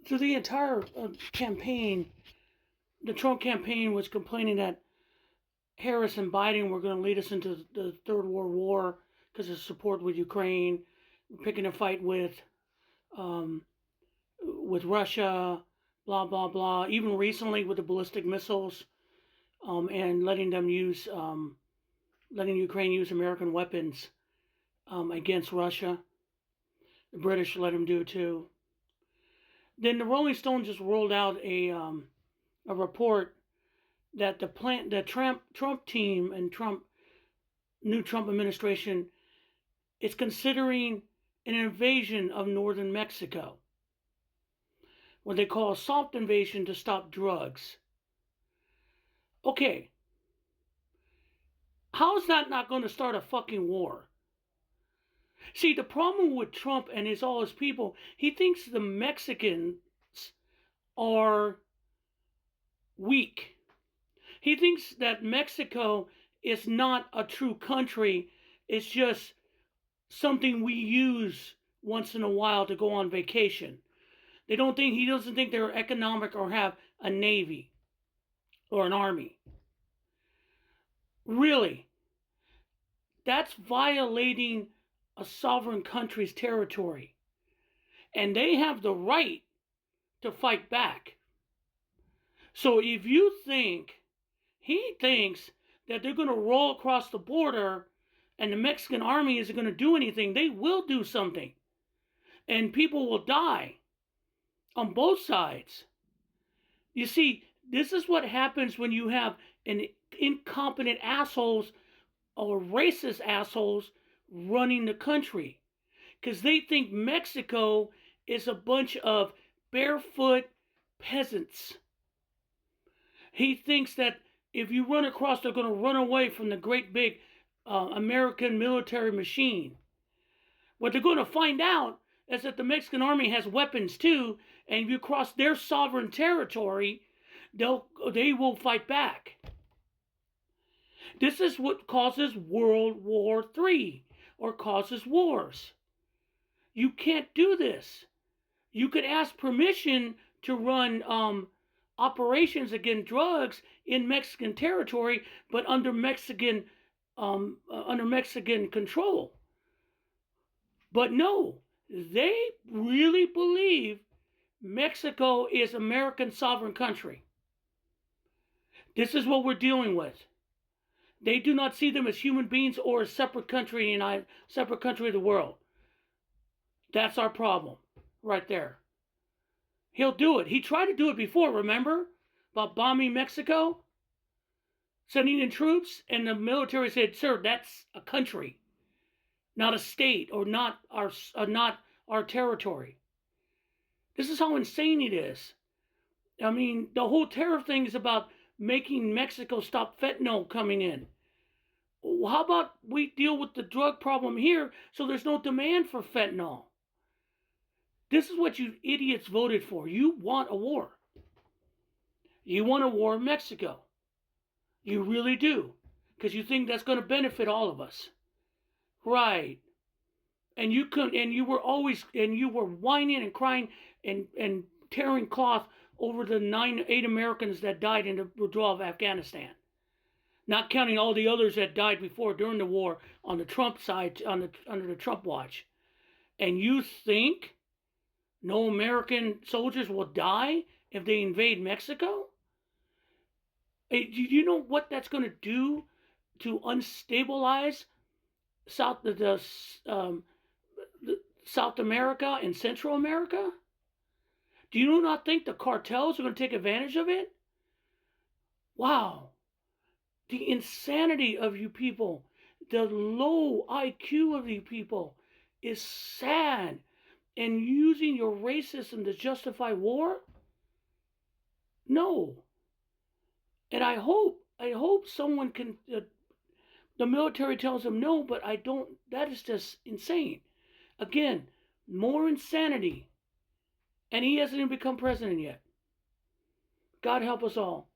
through the entire campaign, the Trump campaign was complaining that Harris and Biden were going to lead us into the Third World War because of support with Ukraine, picking a fight um, with Russia, blah blah blah. Even recently with the ballistic missiles, and letting Ukraine use American weapons against Russia. The British let them do it too. Then the Rolling Stone just rolled out a report that the Trump team and new Trump administration is considering an invasion of northern Mexico, what they call a soft invasion to stop drugs. Okay, how is that not going to start a fucking war? See, the problem with Trump and all his people, he thinks the Mexicans are weak. He thinks that Mexico is not a true country. It's just something we use once in a while to go on vacation. He doesn't think they're economic or have a navy or an army. Really, that's violating a sovereign country's territory. And they have the right to fight back. So if you think he thinks that they're going to roll across the border and the Mexican army isn't going to do anything, they will do something. And people will die on both sides. You see, this is what happens when you have incompetent assholes or racist assholes running the country. Because they think Mexico is a bunch of barefoot peasants. He thinks that if you run across, they're going to run away from the great big American military machine. What they're going to find out is that the Mexican army has weapons too, and if you cross their sovereign territory, they will fight back. This is what causes World War III, or causes wars. You can't do this. You could ask permission to run operations against drugs in Mexican territory, but under Mexican control. But no, they really believe Mexico is American sovereign country. This is what we're dealing with. They do not see them as human beings or a separate country of the world. That's our problem, right there. He'll do it. He tried to do it before, remember? About bombing Mexico? Sending in troops? And the military said, sir, that's a country, not a state, or not our territory. This is how insane it is. I mean, the whole tariff thing is about making Mexico stop fentanyl coming in. How about we deal with the drug problem here so there's no demand for fentanyl? This is what you idiots voted for. You want a war. You want a war in Mexico. You really do. Because you think that's going to benefit all of us. Right. And you were whining and crying and tearing cloth over the 8 Americans that died in the withdrawal of Afghanistan. Not counting all the others that died before during the war on the Trump side, under the Trump watch. And you think no American soldiers will die if they invade Mexico? Do you know what that's going to do to unstabilize South America and Central America? Do you not think the cartels are going to take advantage of it? Wow. The insanity of you people, the low IQ of you people is sad. And using your racism to justify war? No. And I hope someone can, the military tells them no, but I don't, that is just insane. Again, more insanity. And he hasn't even become president yet. God help us all.